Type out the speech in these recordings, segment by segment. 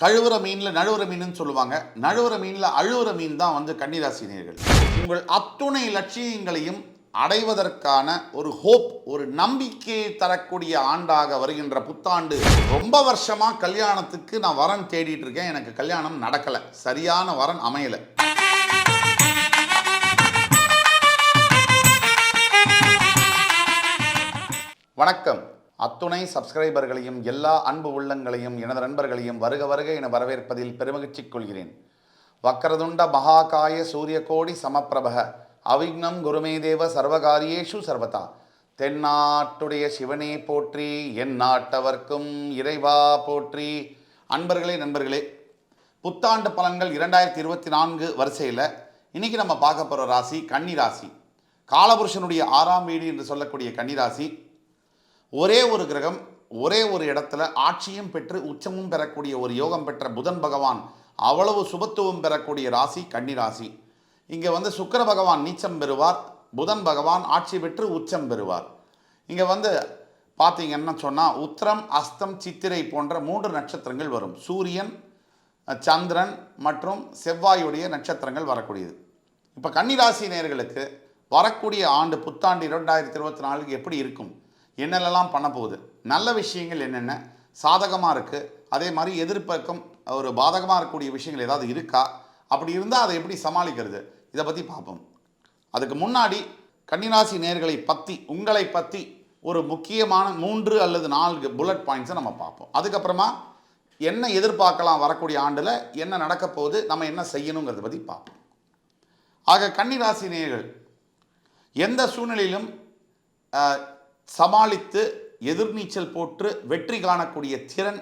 கழுவுற மீன்ல நழுவுற மீன்னு சொல்லுவாங்க. நழுவுற மீன்ல அழுவுற மீன் தான் கன்னிராசி நேயர்கள். உங்கள் அத்துணை லட்சியங்களையும் அடைவதற்கான ஒரு ஹோப், ஒரு நம்பிக்கையை தரக்கூடிய ஆண்டாக வருகின்ற புத்தாண்டு. ரொம்ப வருஷமா கல்யாணத்துக்கு நான் வரன் தேடிட்டு இருக்கேன். எனக்கு கல்யாணம் நடக்கல. சரியான வரன் அமையல. வணக்கம். அத்துணை சப்ஸ்கிரைபர்களையும் எல்லா அன்பு உள்ளங்களையும் எனது நண்பர்களையும் வருக வருக என வரவேற்பதில் பெருமகிழ்ச்சி கொள்கிறேன். வக்கரதுண்ட மகாகாய சூரியகோடி சமப்பிரபக அவிக்னம் குருமேதேவ சர்வகாரியேஷு சர்வதா. தென்னாட்டுடைய சிவனே போற்றி, என் நாட்டவர்க்கும் இறைவா போற்றி. அன்பர்களே, நண்பர்களே, புத்தாண்டு பலன்கள் 2024 வரிசையில் இன்னைக்கு நம்ம பார்க்க போகிற ராசி கன்னி ராசி. காலபுருஷனுடைய 6ஆம் வீடு என்று சொல்லக்கூடிய கன்னிராசி. ஒரே ஒரு கிரகம் ஒரே ஒரு இடத்துல ஆட்சியும் பெற்று உச்சமும் பெறக்கூடிய ஒரு யோகம் பெற்ற புதன் பகவான் அவ்வளவு சுபத்துவம் பெறக்கூடிய ராசி கன்னிராசி. இங்கே சுக்கிர பகவான் நீச்சம் பெறுவார், புதன் பகவான் ஆட்சி பெற்று உச்சம் பெறுவார். இங்கே பார்த்தீங்கன்னா சொன்னால் உத்திரம், அஸ்தம், சித்திரை போன்ற 3 நட்சத்திரங்கள் வரும். சூரியன், சந்திரன் மற்றும் செவ்வாயுடைய நட்சத்திரங்கள் வரக்கூடியது. இப்போ கன்னிராசி நேயர்களுக்கு வரக்கூடிய ஆண்டு புத்தாண்டு 2024 எப்படி இருக்கும், என்னெல்லாம் பண்ண போகுது, நல்ல விஷயங்கள் என்னென்ன சாதகமாக இருக்குது, அதே மாதிரி எதிர்ப்பக்கம் ஒரு பாதகமாக இருக்கக்கூடிய விஷயங்கள் ஏதாவது இருக்கா, அப்படி இருந்தால் அதை எப்படி சமாளிக்கிறது, இதை பற்றி பார்ப்போம். அதுக்கு முன்னாடி கன்னிராசி நேயர்களை பற்றி, உங்களை பற்றி ஒரு முக்கியமான 3 அல்லது 4 புல்லட் பாயிண்ட்ஸை நம்ம பார்ப்போம். அதுக்கப்புறமா என்ன எதிர்பார்க்கலாம், வரக்கூடிய ஆண்டில் என்ன நடக்க போகுது, நம்ம என்ன செய்யணுங்கிறத பற்றி பார்ப்போம். ஆக கன்னிராசி நேயர்கள் எந்த சூழ்நிலையிலும் சமாளித்து எதிர்நீச்சல் போட்டு வெற்றி காணக்கூடிய திறன்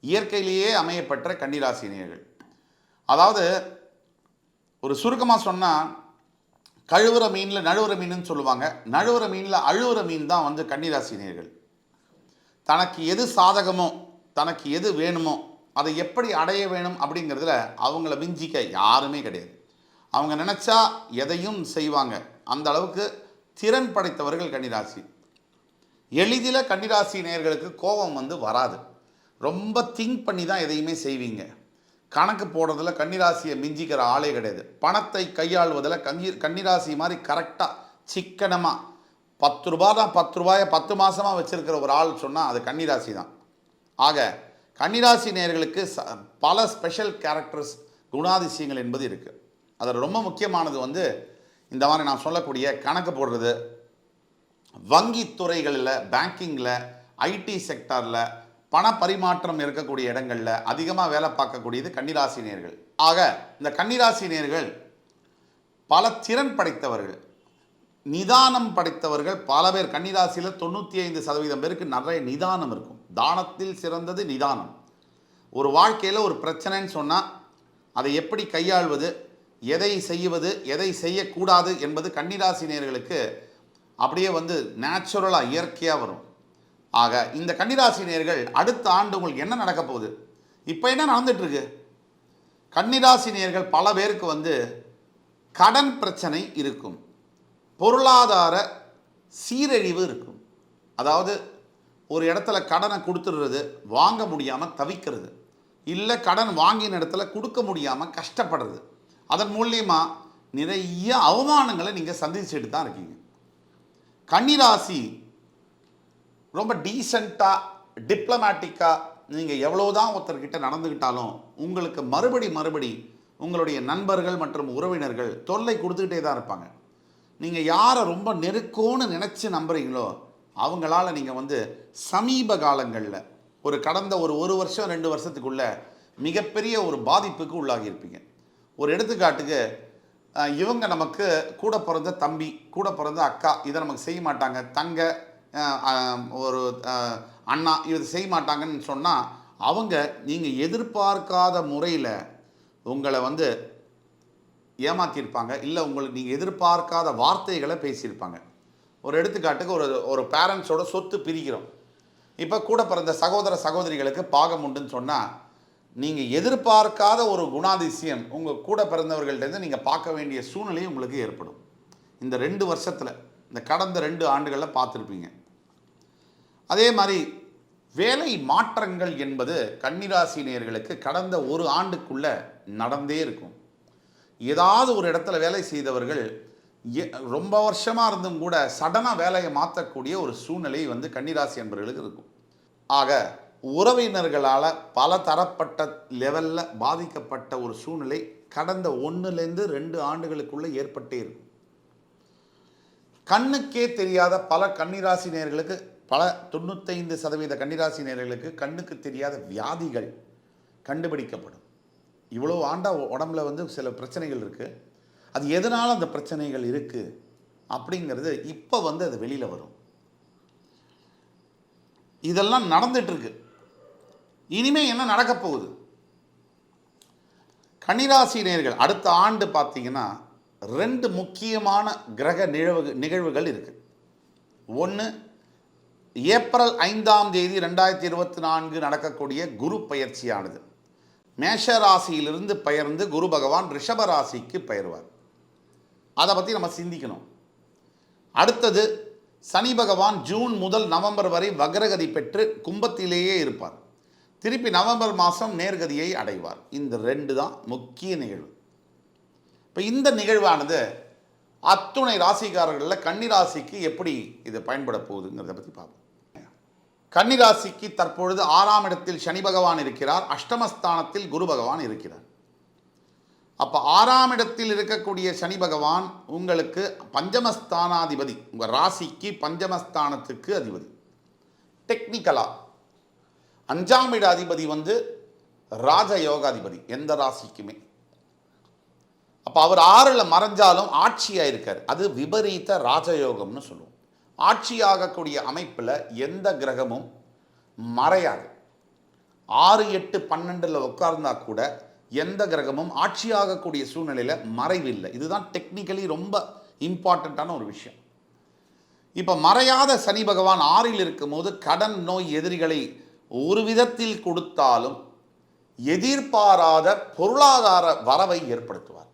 இயற்கையிலேயே அமையப்பெற்ற கன்னிராசி நேயர்கள். அதாவது ஒரு சுருக்கமாக சொன்னால், கழுவுற மீனில் நழுவுற மீன்னு சொல்லுவாங்க. நழுவுற மீனில் அழுவுற மீன் தான் கன்னிராசி நேயர்கள். தனக்கு எது சாதகமோ, தனக்கு எது வேணுமோ, அதை எப்படி அடைய வேணும் அப்படிங்கிறதுல அவங்கள மிஞ்சிக்க யாருமே கிடையாது. அவங்க நினச்சா எதையும் செய்வாங்க. அந்த அளவுக்கு திறன் படைத்தவர்கள் கன்னிராசி. எளிதில் கன்னிராசி நேயர்களுக்கு கோபம் வராது. ரொம்ப திங்க் பண்ணி தான் எதையுமே செய்வீங்க. கணக்கு போடுறதுல கன்னிராசியை மிஞ்சிக்கிற ஆளே கிடையாது. பணத்தை கையாள்வதில் கன்னிராசி மாதிரி கரெக்டாக சிக்கனமாக 10 ரூபா தான் 10 ரூபாயை 10 மாதமாக வச்சுருக்கிற ஒரு ஆள் சொன்னால் அது கன்னிராசி தான். ஆக கன்னிராசி நேயர்களுக்கு பல ஸ்பெஷல் கேரக்டர்ஸ், குணாதிசயங்கள் என்பது இருக்குது. அதில் ரொம்ப முக்கியமானது இந்த மாதிரி நான் சொல்லக்கூடிய கணக்கு போடுறது, வங்கி துறைகளில், பேங்கிங்கில், ஐடி செக்டாரில், பண பரிமாற்றம் இருக்கக்கூடிய இடங்களில் அதிகமாக வேலை பார்க்கக்கூடியது கன்னிராசி நேயர்கள். ஆக இந்த கன்னிராசி நேயர்கள் பல திறன் படைத்தவர்கள், நிதானம் படைத்தவர்கள். பல பேர் கன்னிராசியில் 95% பேருக்கு நிறைய நிதானம் இருக்கும். தானத்தில் சிறந்தது நிதானம். ஒரு வாழ்க்கையில் ஒரு பிரச்சனைன்னு சொன்னால் அதை எப்படி கையாள்வது, எதை செய்வது, எதை செய்யக்கூடாது என்பது கன்னிராசி நேயர்களுக்கு அப்படியே நேச்சுரலாக இயற்கையாக வரும். ஆக இந்த கன்னிராசி நேயர்கள் அடுத்த ஆண்டு உங்களுக்கு என்ன நடக்க போகுது, இப்போ என்ன நடந்துட்டுருக்கு, கன்னிராசி நேயர்கள் பல பேருக்கு கடன் பிரச்சனை இருக்கும், பொருளாதார சீரழிவு இருக்கும். அதாவது ஒரு இடத்துல கடனை கொடுத்துடுறது, வாங்க முடியாமல் தவிக்கிறது, இல்லை கடன் வாங்கின இடத்துல கொடுக்க முடியாமல் கஷ்டப்படுறது. அதன் மூலியமாக நிறைய அவமானங்களை நீங்கள் சந்திச்சுட்டு தான் இருக்கீங்க. கன்னிராசி ரொம்ப டீசெண்டாக, டிப்ளமேட்டிக்காக நீங்கள் எவ்வளோதான் ஒருத்தர்கிட்ட நடந்துக்கிட்டாலும் உங்களுக்கு மறுபடி உங்களுடைய நண்பர்கள் மற்றும் உறவினர்கள் தொல்லை கொடுத்துக்கிட்டே தான் இருப்பாங்க. நீங்கள் யாரை ரொம்ப நெருக்கோன்னு நினச்சி நம்புறீங்களோ அவங்களால நீங்கள் சமீப காலங்களில் கடந்த ஒரு வருஷம் 2 வருஷத்துக்குள்ள மிகப்பெரிய ஒரு பாதிப்புக்கு உள்ளாகியிருப்பீங்க. ஒரு எடுத்துக்காட்டுக்கு, இவங்க நமக்கு கூட பிறந்த தம்பி, கூட பிறந்த அக்கா, இதை நமக்கு செய்ய மாட்டாங்க, தங்க, ஒரு அண்ணா இது செய்ய மாட்டாங்கன்னு சொன்னால் அவங்க நீங்கள் எதிர்பார்க்காத முறையில் உங்களை ஏமாற்றிருப்பாங்க, இல்லை உங்களுக்கு நீங்கள் எதிர்பார்க்காத வார்த்தைகளை பேசியிருப்பாங்க. ஒரு எடுத்துக்காட்டுக்கு, ஒரு பேரண்ட்ஸோட சொத்து பிரிக்கிறோம். இப்போ கூட பிறந்த சகோதர சகோதரிகளுக்கு பாகம் உண்டுன்னு சொன்னால் நீங்கள் எதிர்பார்க்காத ஒரு குணாதிசயம் உங்கள் கூட பிறந்தவர்கள்ட்டேருந்து நீங்கள் பார்க்க வேண்டிய சூழ்நிலை உங்களுக்கு ஏற்படும். இந்த 2 வருஷத்தில், இந்த கடந்த 2 ஆண்டுகளில் பார்த்துருப்பீங்க. அதே மாதிரி வேலை மாற்றங்கள் என்பது கன்னிராசி நேயர்களுக்கு கடந்த ஒரு ஆண்டுக்குள்ள நடந்தே இருக்கும். ஏதாவது ஒரு இடத்துல வேலை செய்தவர்கள் ரொம்ப வருஷமாக இருந்தும் கூட சடனாக வேலையை மாற்றக்கூடிய ஒரு சூழ்நிலை வந்து கன்னிராசி என்பவர்களுக்கு இருக்கும். ஆக உறவினர்களால் பல தரப்பட்ட லெவலில் பாதிக்கப்பட்ட ஒரு சூழ்நிலை கடந்த 1லேருந்து 2 ஆண்டுகளுக்குள்ளே ஏற்பட்டே இருக்கும். கண்ணுக்கே தெரியாத பல கன்னிராசி நேயர்களுக்கு, பல 95% கன்னிராசி நேயர்களுக்கு கண்ணுக்கு தெரியாத வியாதிகள் கண்டுபிடிக்கப்படும். இவ்வளோ ஆண்டா உடம்புல வந்து சில பிரச்சனைகள் இருக்குது. அது எதனால் அந்த பிரச்சனைகள் இருக்குது அப்படிங்கிறது இப்போ வந்து அது வெளியில் வரும். இதெல்லாம் நடந்துட்டுருக்கு. இனிமேல் என்ன நடக்க போகுது? கன்னிராசி நேயர்கள் அடுத்த ஆண்டு பார்த்தீங்கன்னா 2 முக்கியமான கிரக நிகழ்வுகள் இருக்குது. ஒன்று, ஏப்ரல் 5ஆம் தேதி 2024 நடக்கக்கூடிய குரு பயிற்சியானது. மேஷ ராசியிலிருந்து பெயர்ந்து குரு பகவான் ரிஷப ராசிக்கு பெயர்வார். அதை பற்றி நம்ம சிந்திக்கணும். அடுத்தது, சனி பகவான் ஜூன் முதல் நவம்பர் வரை வக்ரகதி பெற்று கும்பத்திலேயே இருப்பார். திருப்பி நவம்பர் மாதம் நேர்கதியை அடைவார். இந்த 2 தான் முக்கிய நிகழ்வு. இப்போ இந்த நிகழ்வானது அத்துணை ராசிக்காரர்களில் கன்னிராசிக்கு எப்படி இது பயன்பட போகுதுங்கிறத பற்றி பார்ப்போம். கன்னிராசிக்கு தற்பொழுது 6ஆம் இடத்தில் சனி பகவான் இருக்கிறார். அஷ்டமஸ்தானத்தில் குரு பகவான் இருக்கிறார். அப்போ 6ஆம் இடத்தில் இருக்கக்கூடிய சனி பகவான் உங்களுக்கு பஞ்சமஸ்தானாதிபதி, உங்கள் ராசிக்கு பஞ்சமஸ்தானத்துக்கு அதிபதி. டெக்னிக்கலாக 5ஆம் இட அதிபதி வந்து ராஜயோகாதிபதி எந்த ராசிக்குமே. அப்போ அவர் 6ல் மறைஞ்சாலும் ஆட்சியாக இருக்கார். அது விபரீத ராஜயோகம்னு சொல்லுவோம். ஆட்சியாகக்கூடிய அமைப்பில் எந்த கிரகமும் மறையாது. 6, 8, 12 உட்கார்ந்தா கூட எந்த கிரகமும் ஆட்சியாகக்கூடிய சூழ்நிலையில் மறைவில்லை. இதுதான் டெக்னிக்கலி ரொம்ப இம்பார்ட்டண்ட்டான ஒரு விஷயம். இப்போ மறையாத சனி பகவான் 6ல் இருக்கும்போது கடன் நோய் எதிரிகளை ஒரு விதத்தில் கொடுத்தாலும் எதிர்பாராத பொருளாதார வரவை ஏற்படுத்துவார்.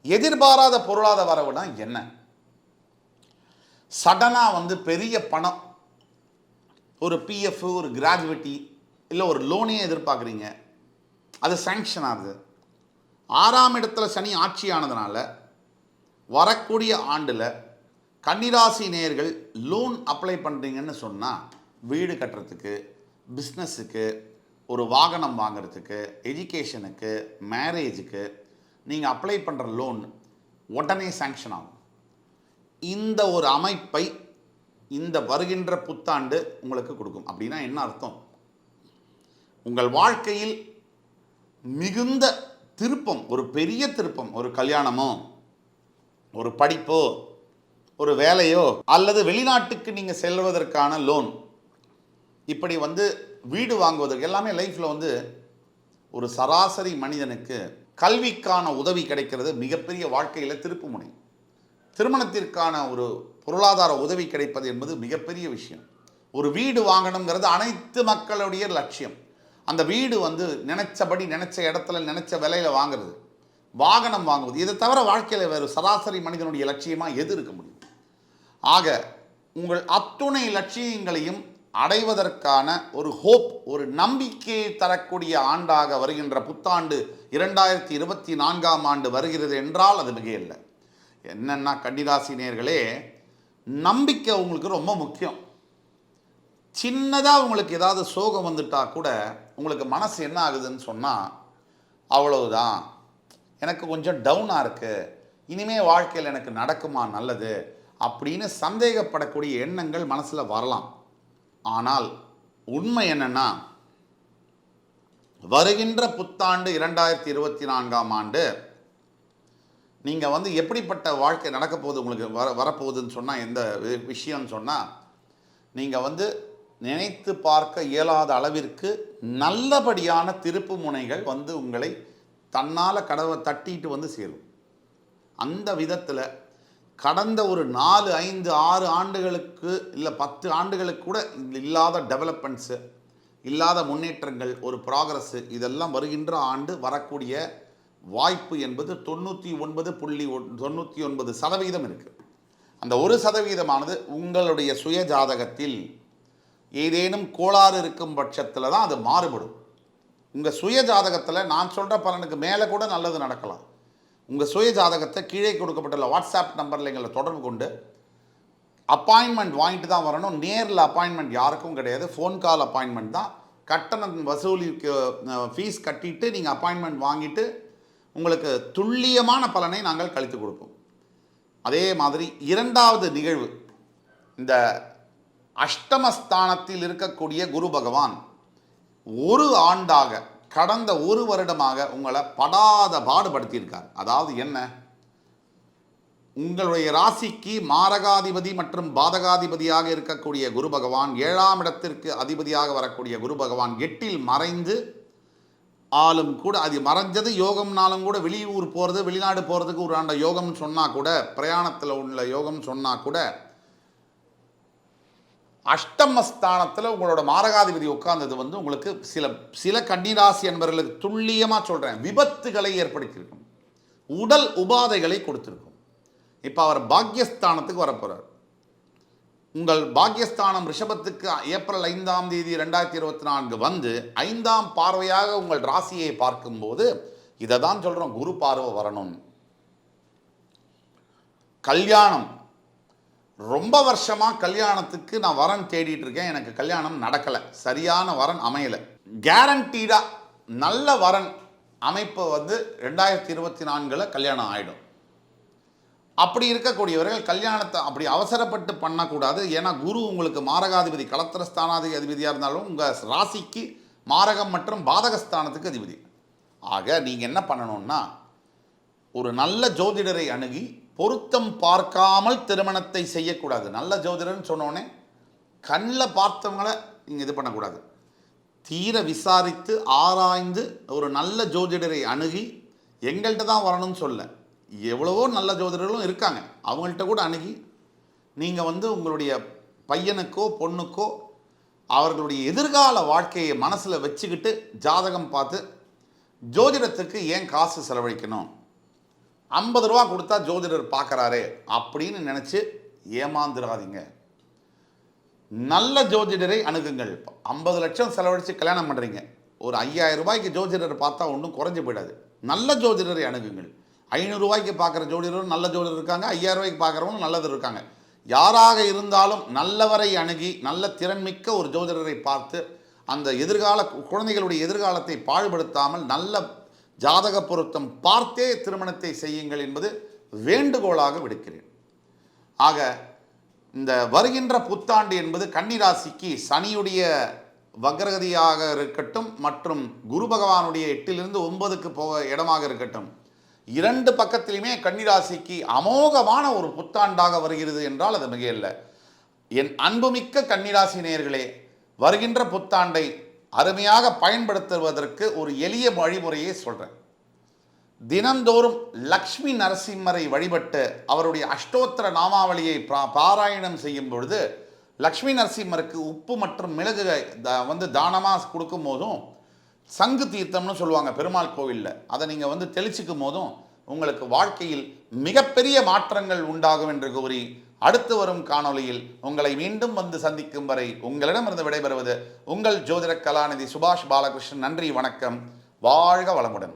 எதிர்பாராத பொருளாதார வரவுனா என்ன? சடனாக வந்து பெரிய பணம், ஒரு பிஎஃப், ஒரு கிராஜுவேட்டி, இல்லை ஒரு லோனையே எதிர்பார்க்குறீங்க, அது சாங்ஷன் ஆகுது. 6ஆம் இடத்துல சனி ஆட்சியானதுனால வரக்கூடிய ஆண்டில் கன்னிராசி நேயர்கள் லோன் அப்ளை பண்ணுறீங்கன்னு சொன்னால் வீடு கட்டுறதுக்கு, பிஸ்னஸுக்கு, ஒரு வாகனம் வாங்கிறதுக்கு, எஜுகேஷனுக்கு, மேரேஜுக்கு நீங்கள் அப்ளை பண்ணுற லோன் உடனே சாங்ஷன் ஆகும். இந்த ஒரு அமைப்பை இந்த வருகின்ற புத்தாண்டு உங்களுக்கு கொடுக்கும். அப்படின்னா என்ன அர்த்தம்? உங்கள் வாழ்க்கையில் மிகுந்த திருப்பம், ஒரு பெரிய திருப்பம், ஒரு கல்யாணமோ, ஒரு படிப்போ, ஒரு வேலையோ, அல்லது வெளிநாட்டுக்கு நீங்கள் செல்வதற்கான லோன், இப்படி வந்து வீடு வாங்குவதற்கு எல்லாமே லைஃப்பில் வந்து ஒரு சராசரி மனிதனுக்கு கல்விக்கான உதவி கிடைக்கிறது மிகப்பெரிய வாழ்க்கையில் திருப்பு முனை. திருமணத்திற்கான ஒரு பொருளாதார உதவி கிடைப்பது என்பது மிகப்பெரிய விஷயம். ஒரு வீடு வாங்கணுங்கிறது அனைத்து மக்களுடைய லட்சியம். அந்த வீடு வந்து நினைச்சபடி, நினைச்ச இடத்துல, நினைச்ச விலையில் வாங்குறது, வாகனம் வாங்குவது, இதை தவிர வாழ்க்கையில் வேறு சராசரி மனிதனுடைய லட்சியமாக எது இருக்க முடியும்? ஆக உங்கள் அத்துணை லட்சியங்களையும் அடைவதற்கான ஒரு ஹோப், ஒரு நம்பிக்கையை தரக்கூடிய ஆண்டாக வருகின்ற புத்தாண்டு 2024ஆம் ஆண்டு வருகிறது என்றால் அது மிக இல்லை. என்னென்னா கன்னிராசி நேயர்களே, நம்பிக்கை உங்களுக்கு ரொம்ப முக்கியம். சின்னதாக உங்களுக்கு ஏதாவது சோகம் வந்துட்டா கூட உங்களுக்கு மனசு என்ன ஆகுதுன்னு சொன்னால், அவ்வளவுதான், எனக்கு கொஞ்சம் டவுனாக இருக்குது, இனிமேல் வாழ்க்கையில் எனக்கு நடக்குமா நல்லது அப்படின்னு சந்தேகப்படக்கூடிய எண்ணங்கள் மனசில் வரலாம். ஆனால் உண்மை என்னென்னா, வருகின்ற புத்தாண்டு 2024ஆம் ஆண்டு நீங்கள் வந்து எப்படிப்பட்ட வாழ்க்கை நடக்க போகுது, உங்களுக்கு வரப்போகுதுன்னு சொன்னால், எந்த விஷயம்னு சொன்னால், நீங்கள் வந்து நினைத்து பார்க்க இயலாத அளவிற்கு நல்லபடியான திருப்பு முனைகள் வந்து உங்களை தன்னால் கதவை தட்டிட்டு வந்து சேரும். அந்த விதத்தில் கடந்த ஒரு 4, 5, 6 ஆண்டுகளுக்கு இல்லை 10 ஆண்டுகளுக்கு கூட இல்லாத டெவலப்மெண்ட்ஸு, இல்லாத முன்னேற்றங்கள், ஒரு ப்ராக்ரஸ்ஸு, இதெல்லாம் வருகின்ற ஆண்டு வரக்கூடிய வாய்ப்பு என்பது 99.99% இருக்குது. அந்த 1% உங்களுடைய சுய ஜாதகத்தில் ஏதேனும் கோளாறு இருக்கும் பட்சத்தில் தான் அது மாறுபடும். உங்கள் சுய ஜாதகத்தில் நான் சொல்கிற பலனுக்கு மேலே கூட நல்லது நடக்கலாம். உங்கள் சுய ஜாதகத்தை கீழே கொடுக்கப்பட்டுள்ள வாட்ஸ்அப் நம்பரில் எங்களை தொடர்பு கொண்டு அப்பாயின்மெண்ட் வாங்கிட்டு தான் வரணும். நேரில் அப்பாயின்மெண்ட் யாருக்கும் கிடையாது, ஃபோன் கால் அப்பாயின்மெண்ட் தான். கட்டணம் வசூலிக்கு ஃபீஸ் கட்டிட்டு நீங்கள் அப்பாயின்மெண்ட் வாங்கிட்டு உங்களுக்கு துல்லியமான பலனை நாங்கள் கழித்து கொடுப்போம். அதே மாதிரி இரண்டாவது நிகழ்வு, இந்த அஷ்டமஸ்தானத்தில் இருக்கக்கூடிய குரு பகவான் ஒரு ஆண்டாக கடந்த ஒரு வருடமாக உங்களை படாத பாடுபடுத்தியிருக்கார். அதாவது என்ன, உங்களுடைய ராசிக்கு மாரகாதிபதி மற்றும் பாதகாதிபதியாக இருக்கக்கூடிய குரு பகவான் 7ஆம் இடத்திற்கு அதிபதியாக வரக்கூடிய குரு பகவான் 8இல் மறைந்து ஆளும் கூட, அது மறைஞ்சது யோகம்னாலும் கூட வெளியூர் போகிறது வெளிநாடு போகிறதுக்கு ஒரு ஆண்ட யோகம்னு சொன்னால் கூட, பிரயாணத்தில் உள்ள யோகம் சொன்னால் கூட, அஷ்டமஸ்தானத்தில் உங்களோட மாரகாதிபதி உட்கார்ந்தது வந்து உங்களுக்கு சில கன்னிராசி என்பவர்களுக்கு துல்லியமாக சொல்கிறேன், விபத்துகளை ஏற்படுத்தியிருக்கும், உடல் உபாதைகளை கொடுத்திருக்கும். இப்போ அவர் பாக்யஸ்தானத்துக்கு வரப்போகிறார். உங்கள் பாக்யஸ்தானம் ரிஷபத்துக்கு ஏப்ரல் 5ஆம் தேதி 2024 வந்து 5ஆம் பார்வையாக உங்கள் ராசியை பார்க்கும்போது இதை தான் சொல்கிறோம், குரு பார்வை வரணும். கல்யாணம், ரொம்ப வருஷமாக கல்யாணத்துக்கு நான் வரன் தேடிட்டு இருக்கேன், எனக்கு கல்யாணம் நடக்கலை, சரியான வரன் அமையலை. கேரண்டீடாக நல்ல வரன் அமைப்பு வந்து 2024 கல்யாணம் ஆகிடும். அப்படி இருக்கக்கூடியவர்கள் கல்யாணத்தை அப்படி அவசரப்பட்டு பண்ணக்கூடாது. ஏன்னா குரு உங்களுக்கு மாரகாதிபதி, களத்திரஸ்தானாதிபதி அதிபதியாக இருந்தாலும் உங்கள் ராசிக்கு மாரகம் மற்றும் பாதகஸ்தானத்துக்கு அதிபதி. ஆக நீங்கள் என்ன பண்ணணும்னா, ஒரு நல்ல ஜோதிடரை அணுகி பொருத்தம் பார்க்காமல் திருமணத்தை செய்யக்கூடாது. நல்ல ஜோதிடர்னு சொன்னோடனே கண்ணில் பார்த்தவங்களை நீங்கள் இது பண்ணக்கூடாது. தீர விசாரித்து ஆராய்ந்து ஒரு நல்ல ஜோதிடரை அணுகி, எங்கள்கிட்ட தான் வரணும்னு சொல்ல, எவ்வளவோ நல்ல ஜோதிடர்களும் இருக்காங்க, அவங்கள்ட்ட கூட அணுகி நீங்கள் வந்து உங்களுடைய பையனுக்கோ பொண்ணுக்கோ அவர்களுடைய எதிர்கால வாழ்க்கையை மனசில் வச்சுக்கிட்டு ஜாதகம் பார்த்து, ஜோதிடத்துக்கு ஏன் காசு செலவழிக்கணும், 50 ரூபா கொடுத்தா ஜோதிடர் பார்க்குறாரே அப்படின்னு நினச்சி ஏமாந்துடாதீங்க. நல்ல ஜோதிடரை அணுகுங்கள். 50 லட்சம் செலவழித்து கல்யாணம் பண்ணுறீங்க, ஒரு 5000 ரூபாய்க்கு ஜோதிடர் பார்த்தா ஒன்றும் குறைஞ்சி போயிடாது. நல்ல ஜோதிடரை அணுகுங்கள். 500 ரூபாய்க்கு பார்க்குற ஜோதிடரும் நல்ல ஜோதிடர் இருக்காங்க, 5000 ரூபாய்க்கு பார்க்குறவங்க நல்லது இருக்காங்க. யாராக இருந்தாலும் நல்லவரை அணுகி நல்ல திறன்மிக்க ஒரு ஜோதிடரை பார்த்து அந்த குழந்தைகளுடைய எதிர்காலத்தை பாழ்படுத்தாமல் நல்ல ஜாதக பொருத்தம் பார்த்தே திருமணத்தை செய்யுங்கள் என்பது வேண்டுகோளாக விடுக்கிறேன். ஆக இந்த வருகின்ற புத்தாண்டு என்பது கன்னிராசிக்கு சனியுடைய வக்ரகதியாக இருக்கட்டும் மற்றும் குரு பகவானுடைய 8லிருந்து 9க்கு போக இடமாக இருக்கட்டும், 2 பக்கத்திலுமே கன்னிராசிக்கு அமோகமான ஒரு புத்தாண்டாக வருகிறது என்றால் அது மிகையல்ல. என் அன்புமிக்க கன்னிராசி நேயர்களே, வருகின்ற புத்தாண்டை அருமையாக பயன்படுத்துவதற்கு ஒரு எளிய வழிமுறையை சொல்கிறேன். தினந்தோறும் லக்ஷ்மி நரசிம்மரை வழிபட்டு அவருடைய அஷ்டோத்திர நாமாவளியை பாராயணம் செய்யும் பொழுது, லக்ஷ்மி நரசிம்மருக்கு உப்பு மற்றும் மிளகு வந்து தானமாக கொடுக்கும் போதும், சங்கு தீர்த்தம்னு சொல்லுவாங்க பெருமாள் கோவிலில், அதை நீங்கள் வந்து தெளிச்சிக்கும் போதும் உங்களுக்கு வாழ்க்கையில் மிகப்பெரிய மாற்றங்கள் உண்டாகும் என்று கூறி, அடுத்து வரும் காணொளியில் உங்களை மீண்டும் வந்து சந்திக்கும் வரை உங்களிடமிருந்து விடைபெறுவது உங்கள் ஜோதிட கலாநிதி சுபாஷ் பாலகிருஷ்ணன். நன்றி, வணக்கம், வாழ்க வளமுடன்.